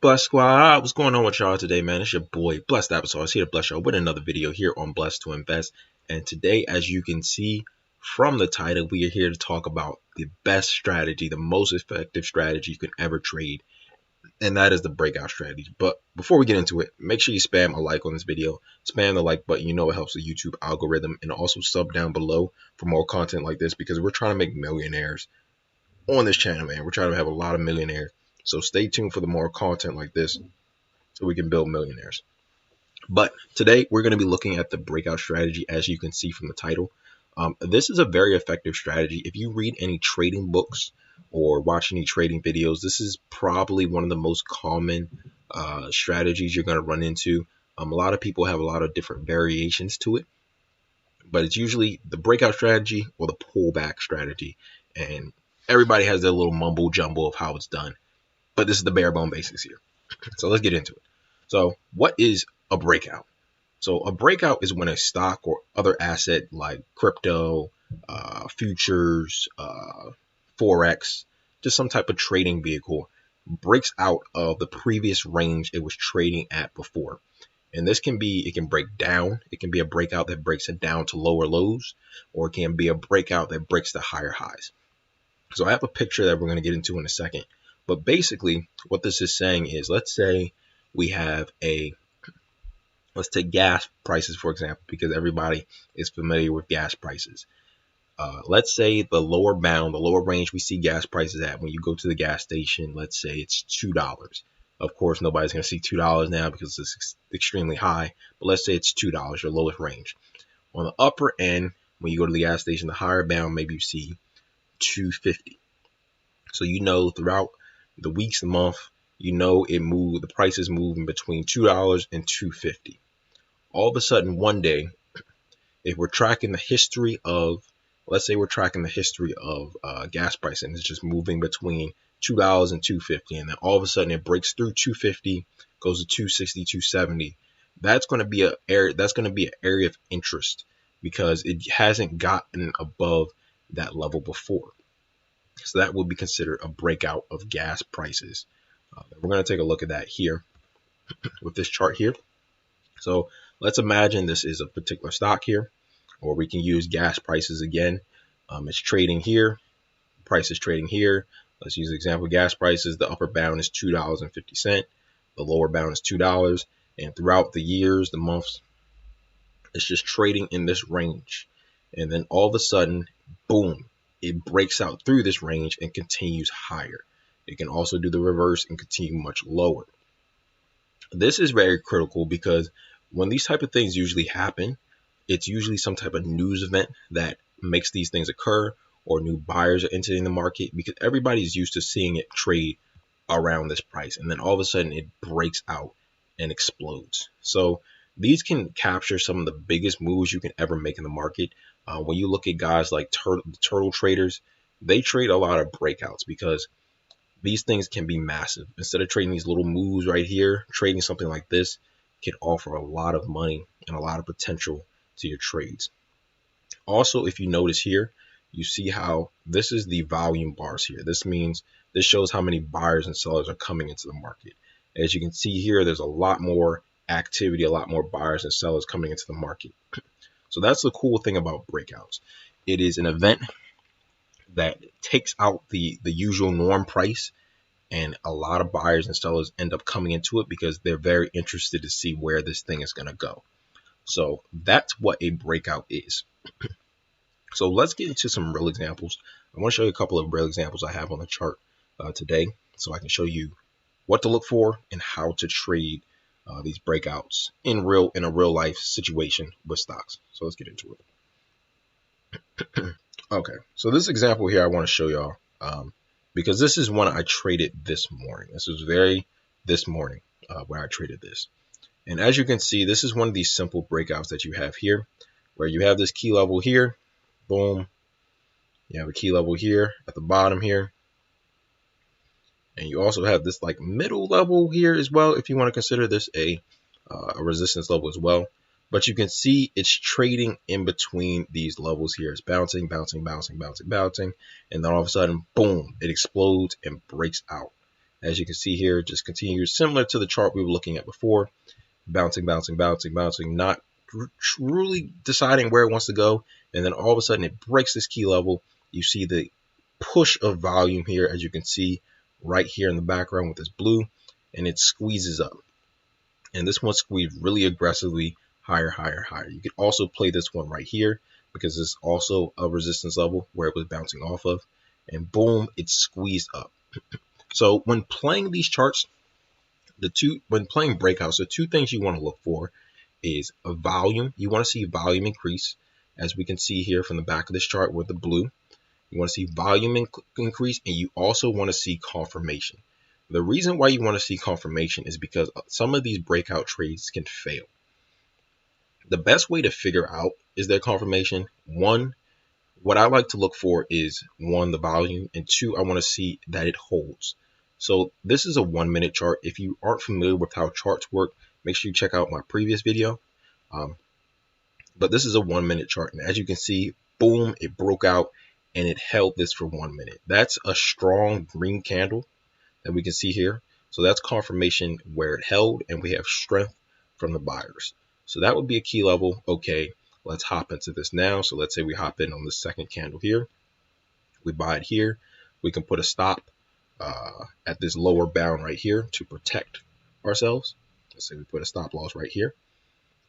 Bless Squad, what's going on with y'all today, man? It's your boy, Blessed Applesauce, here to bless y'all with another video here on Blessed to Invest. And today, as you can see from the title, we are here to talk about the best strategy, the most effective strategy you can ever trade, and that is the breakout strategy. But before we get into it, make sure you spam a like on this video, spam the like button. You know it helps the YouTube algorithm, and also sub down below for more content like this because we're trying to make millionaires on this channel, man. We're trying to have a lot of millionaires. So stay tuned for the more content like this so we can build millionaires. But today we're going to be looking at the breakout strategy, as you can see from the title. This is a very effective strategy. If you read any trading books or watch any trading videos, this is probably one of the most common strategies you're going to run into. A lot of people have a lot of different variations to it, but it's usually the breakout strategy or the pullback strategy. And everybody has their little mumble jumble of how it's done. But this is the bare bone basics here. So let's get into it. So what is a breakout? So a breakout is when a stock or other asset like crypto, futures, Forex, just some type of trading vehicle breaks out of the previous range it was trading at before. And this can be, it can break down. It can be a breakout that breaks it down to lower lows, or it can be a breakout that breaks to higher highs. So I have a picture that we're going to get into in a second. But basically what this is saying is, let's say we have let's take gas prices, for example, because everybody is familiar with gas prices. Let's say the lower bound, the lower range we see gas prices at when you go to the gas station, let's say it's $2. Of course, nobody's going to see $2 now because it's extremely high, but let's say it's $2, your lowest range. On the upper end, when you go to the gas station, the higher bound, maybe you see $2.50. So you know throughout the weeks, the month, you know the prices move in between $2 and $2.50. All of a sudden, one day, if we're tracking the history of, let's say we're tracking the history of gas price, and it's just moving between $2 and $2.50, and then all of a sudden it breaks through $2.50, goes to $2.60, $2.70. That's going to be an area of interest because it hasn't gotten above that level before. So that would be considered a breakout of gas prices. We're going to take a look at that here with this chart here. So let's imagine this is a particular stock here, or we can use gas prices again. It's trading here, price is trading here. Let's use the example gas prices. The upper bound is $2.50. The lower bound is $2. And throughout the years, the months, it's just trading in this range. And then all of a sudden, boom, it breaks out through this range and continues higher. It can also do the reverse and continue much lower. This is very critical because when these type of things usually happen, it's usually some type of news event that makes these things occur, or new buyers are entering the market, because everybody's used to seeing it trade around this price, and then all of a sudden it breaks out and explodes. So these can capture some of the biggest moves you can ever make in the market. When you look at guys like turtle traders, they trade a lot of breakouts because these things can be massive. Instead of trading these little moves right here, trading something like this can offer a lot of money and a lot of potential to your trades. Also, if you notice here, you see how this is the volume bars here. This means this shows how many buyers and sellers are coming into the market. As you can see here, there's a lot more activity, a lot more buyers and sellers coming into the market. So that's the cool thing about breakouts. It is an event that takes out the usual norm price, and a lot of buyers and sellers end up coming into it because they're very interested to see where this thing is going to go. So that's what a breakout is. So let's get into some real examples. I want to show you a couple of real examples I have on the chart today, so I can show you what to look for and how to trade these breakouts in a real life situation with stocks. So let's get into it. Okay, so this example here I want to show y'all because this is one I traded this morning. This was this morning where I traded this. And as you can see, this is one of these simple breakouts that you have here, where you have this key level here, boom. You have a key level here at the bottom here. And you also have this like middle level here as well, if you want to consider this a resistance level as well. But you can see it's trading in between these levels here. It's bouncing, bouncing, bouncing, bouncing, bouncing. And then all of a sudden, boom, it explodes and breaks out. As you can see here, just continues similar to the chart we were looking at before, bouncing, bouncing, bouncing, bouncing, not truly deciding where it wants to go. And then all of a sudden it breaks this key level. You see the push of volume here, as you can see right here in the background with this blue, and it squeezes up. And this one squeezed really aggressively higher, higher, higher. You could also play this one right here because it's also a resistance level where it was bouncing off of, and boom, it squeezed up. So when playing these charts, when playing breakouts, the two things you want to look for is a volume. You want to see volume increase, as we can see here from the back of this chart with the blue. You want to see volume increase, and you also want to see confirmation. The reason why you want to see confirmation is because some of these breakout trades can fail. The best way to figure out is their confirmation. One, what I like to look for is one, the volume, and two, I want to see that it holds. So this is a 1 minute chart. If you aren't familiar with how charts work, make sure you check out my previous video. But this is a 1 minute chart, and as you can see, boom, it broke out and it held this for 1 minute. That's a strong green candle that we can see here. So that's confirmation where it held, and we have strength from the buyers. So that would be a key level. Okay, let's hop into this now. So let's say we hop in on the second candle here. We buy it here. We can put a stop at this lower bound right here to protect ourselves. Let's say we put a stop loss right here,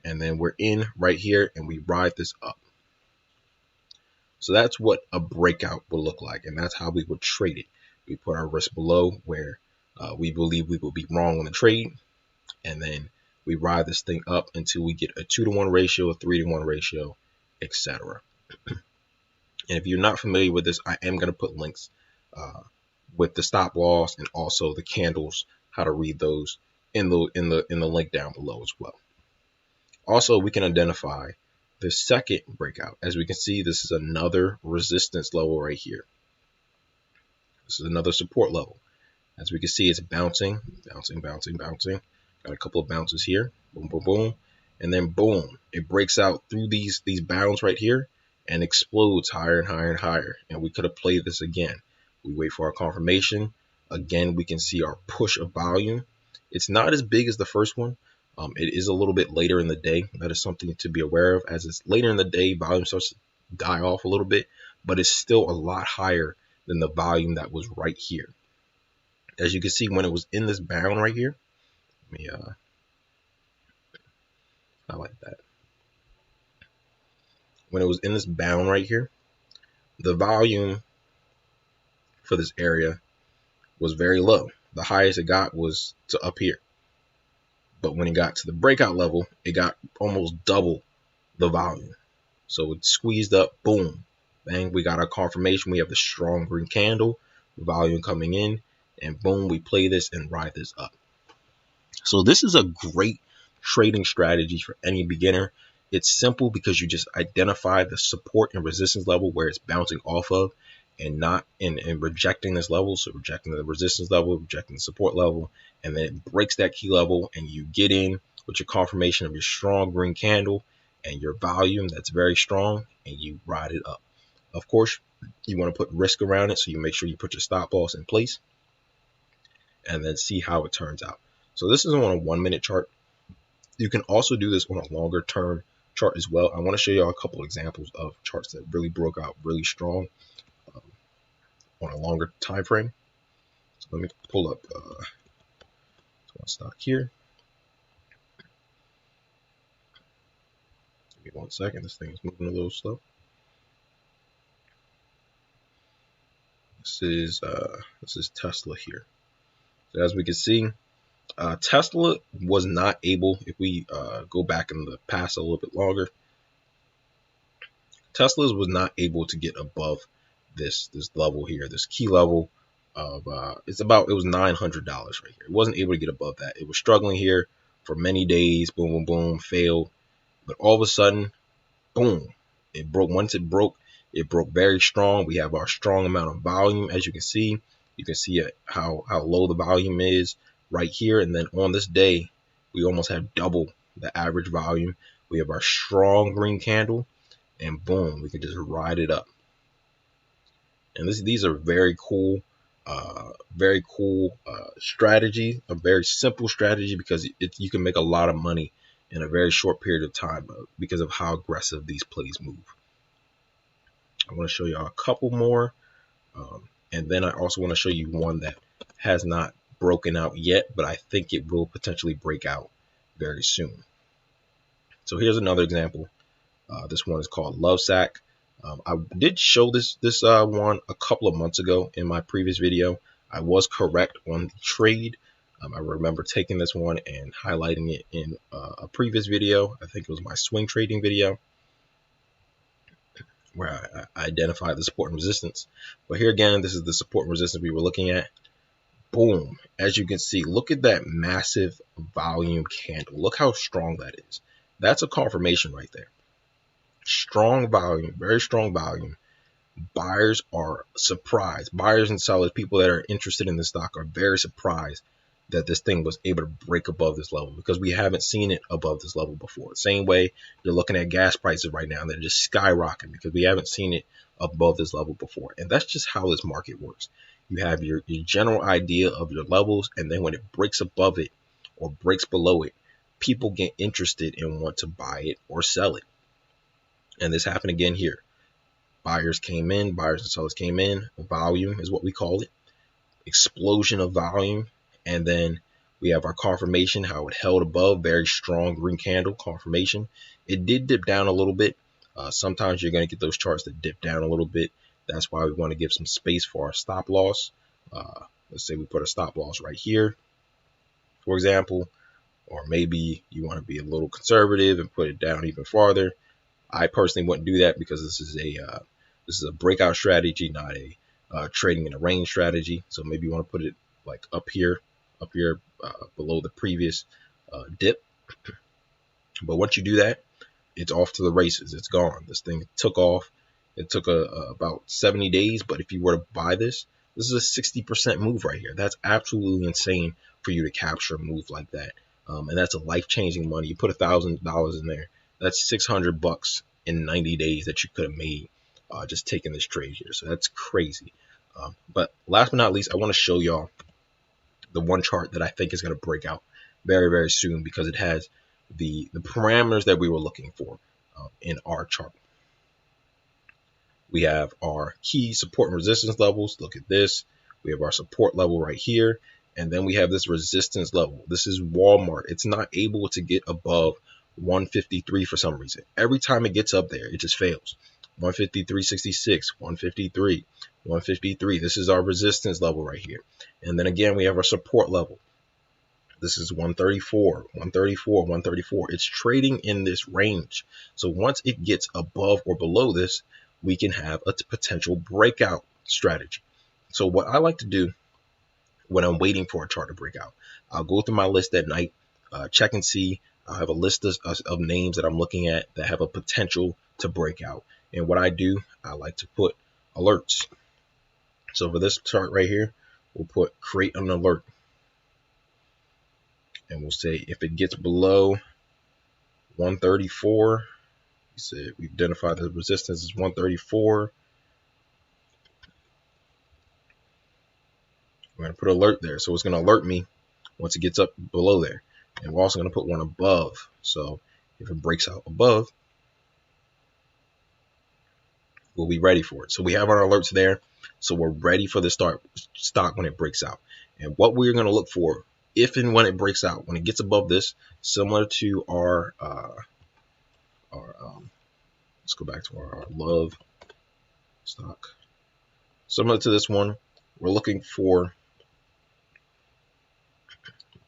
and then we're in right here and we ride this up. So that's what a breakout will look like, and that's how we would trade it. We put our risk below where we believe we will be wrong on the trade, and then we ride this thing up until we get a 2-to-1 ratio, a 3-to-1 ratio, etc. And if you're not familiar with this, I am going to put links with the stop loss and also the candles, how to read those in the link down below as well. Also, we can identify the second breakout. As we can see, this is another resistance level right here. This is another support level. As we can see, it's bouncing, bouncing, bouncing, bouncing. Got a couple of bounces here, boom, boom, boom, and then boom, it breaks out through these bounds right here and explodes higher and higher and higher. And we could have played this again. We wait for our confirmation. Again, we can see our push of volume. It's not as big as the first one. It is a little bit later in the day. That is something to be aware of. As it's later in the day, volume starts to die off a little bit, but it's still a lot higher than the volume that was right here. As you can see, when it was in this bound right here, let me highlight that. When it was in this bound right here, the volume for this area was very low. The highest it got was to up here. But when it got to the breakout level, it got almost double the volume. So it squeezed up, boom, bang, we got our confirmation. We have the strong green candle, the volume coming in, and boom, we play this and ride this up. So this is a great trading strategy for any beginner. It's simple because you just identify the support and resistance level where it's bouncing off of, and not in rejecting this level. So rejecting the resistance level, rejecting the support level, and then it breaks that key level, and you get in with your confirmation of your strong green candle and your volume that's very strong, and you ride it up. Of course, you want to put risk around it, so you make sure you put your stop loss in place and then see how it turns out. So this is on a 1 minute chart. You can also do this on a longer term chart as well. I want to show you a couple of examples of charts that really broke out really strong on a longer time frame. So let me pull up one stock here. Give me 1 second. This thing is moving a little slow. This is Tesla here. So as we can see, Tesla was not able, if we go back in the past a little bit longer, Tesla's was not able to get above this level here, this key level of it was $900 right here. It wasn't able to get above that. It was struggling here for many days, boom, boom, boom, failed. But all of a sudden, boom, it broke. Once it broke very strong. We have our strong amount of volume. As you can see how low the volume is right here. And then on this day, we almost have double the average volume. We have our strong green candle, and boom, we can just ride it up. And these are very cool Very cool strategy, a very simple strategy, because you can make a lot of money in a very short period of time because of how aggressive these plays move. I want to show you a couple more, and then I also want to show you one that has not broken out yet, but I think it will potentially break out very soon. So here's another example. This one is called Love Sack. I did show this one a couple of months ago in my previous video. I was correct on the trade. I remember taking this one and highlighting it in a previous video. I think it was my swing trading video, where I identified the support and resistance. But here again, this is the support and resistance we were looking at. Boom. As you can see, look at that massive volume candle. Look how strong that is. That's a confirmation right there. Strong volume, very strong volume. Buyers are surprised. Buyers and sellers, people that are interested in the stock, are very surprised that this thing was able to break above this level, because we haven't seen it above this level before. Same way you're looking at gas prices right now, they're just skyrocketing because we haven't seen it above this level before. And that's just how this market works. You have your general idea of your levels, and then when it breaks above it or breaks below it, people get interested and want to buy it or sell it. And this happened again here. Buyers came in, buyers and sellers came in. Volume is what we call it. Explosion of volume. And then we have our confirmation, how it held above, very strong green candle confirmation. It did dip down a little bit. Sometimes you're going to get those charts that dip down a little bit. That's why we want to give some space for our stop loss. Let's say we put a stop loss right here, for example, or maybe you want to be a little conservative and put it down even farther. I personally wouldn't do that because this is a breakout strategy, not a trading in a range strategy. So maybe you want to put it like up here below the previous dip. But once you do that, it's off to the races. It's gone. This thing took off. It took about 70 days. But if you were to buy this is a 60% move right here. That's absolutely insane for you to capture a move like that. And that's a life-changing money. You put $1,000 in there. That's $600 in 90 days that you could have made just taking this trade here. So that's crazy. But last but not least, I want to show y'all the one chart that I think is going to break out very, very soon, because it has the parameters that we were looking for in our chart. We have our key support and resistance levels. Look at this. We have our support level right here. And then we have this resistance level. This is Walmart. It's not able to get above 153 for some reason. Every time it gets up there, it just fails. 153.66, 153, 153. This is our resistance level right here. And then again, we have our support level. This is 134, 134, 134. It's trading in this range. So once it gets above or below this, we can have a potential breakout strategy. So what I like to do when I'm waiting for a chart to break out, I'll go through my list at night, check and see. I have a list of names that I'm looking at that have a potential to break out. And what I do, I like to put alerts. So for this chart right here, we'll put create an alert. And we'll say if it gets below 134, we said we've identified the resistance is 134. We're going to put alert there. So it's going to alert me once it gets up below there. And we're also going to put one above. So if it breaks out above, we'll be ready for it. So we have our alerts there. So we're ready for the stock when it breaks out. And what we're going to look for, if and when it breaks out, when it gets above this, similar to our let's go back to our love stock. Similar to this one, we're looking for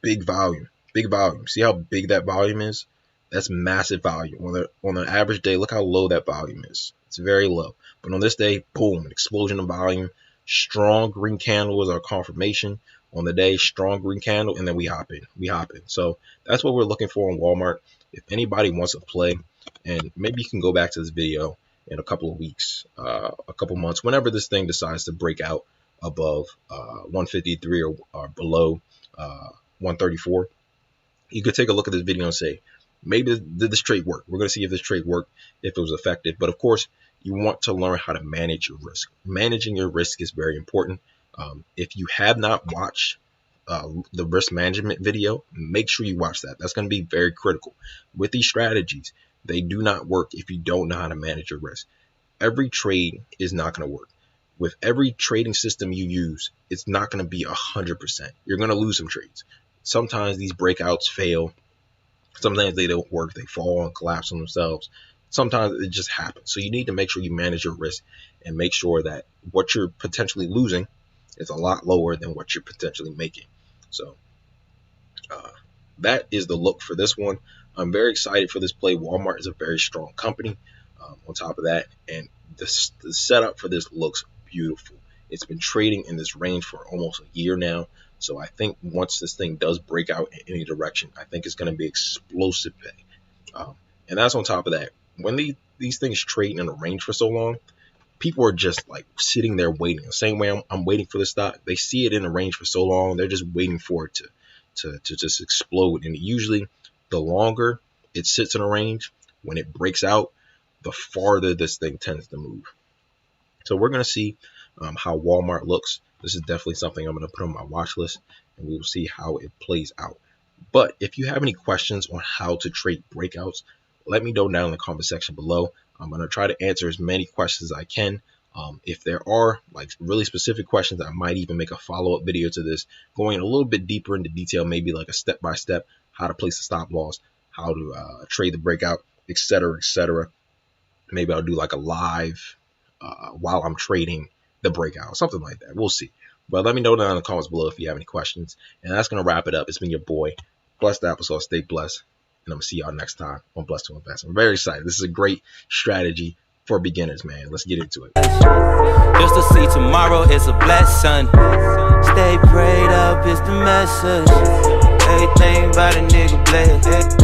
big volume. Big volume. See how big that volume is? That's massive volume. On an average day, look how low that volume is. It's very low. But on this day, boom, an explosion of volume. Strong green candle is our confirmation on the day. Strong green candle, and then we hop in. So that's what we're looking for in Walmart. If anybody wants to play, and maybe you can go back to this video in a couple of weeks, a couple months, whenever this thing decides to break out above 153 or below 134, you could take a look at this video and say, maybe did this trade work? We're going to see if this trade worked, if it was effective. But of course, you want to learn how to manage your risk. Managing your risk is very important. If you have not watched the risk management video, make sure you watch that. That's going to be very critical. With these strategies, they do not work if you don't know how to manage your risk. Every trade is not going to work. With every trading system you use, it's not going to be 100%. You're going to lose some trades. Sometimes these breakouts fail. Sometimes they don't work. They fall and collapse on themselves. Sometimes it just happens. So you need to make sure you manage your risk and make sure that what you're potentially losing is a lot lower than what you're potentially making. So that is the look for this one. I'm very excited for this play. Walmart is a very strong company. On top of that, and the setup for this looks beautiful. It's been trading in this range for almost a year now. So I think once this thing does break out in any direction, I think it's going to be explosive pay. And that's on top of that. When these things trade in a range for so long, people are just like sitting there waiting. The same way I'm waiting for the stock. They see it in a range for so long, they're just waiting for it to just explode. And usually, the longer it sits in a range, when it breaks out, the farther this thing tends to move. So we're going to see how Walmart looks. This is definitely something I'm going to put on my watch list, and we will see how it plays out. But if you have any questions on how to trade breakouts, let me know down in the comment section below. I'm going to try to answer as many questions as I can. If there are like really specific questions, I might even make a follow-up video to this, going a little bit deeper into detail, maybe like a step-by-step, how to place a stop loss, how to trade the breakout, etc., etc. Maybe I'll do like a live while I'm trading the breakout, something like that. We'll see. But let me know down in the comments below if you have any questions. And that's going to wrap it up. It's been your boy, Blessed Applesauce. Stay blessed. And I'm going to see y'all next time on Blessed to Invest. I'm very excited. This is a great strategy for beginners, man. Let's get into it. Just to see tomorrow is a blessing. Stay prayed up is the message. Everything about a nigga blessed.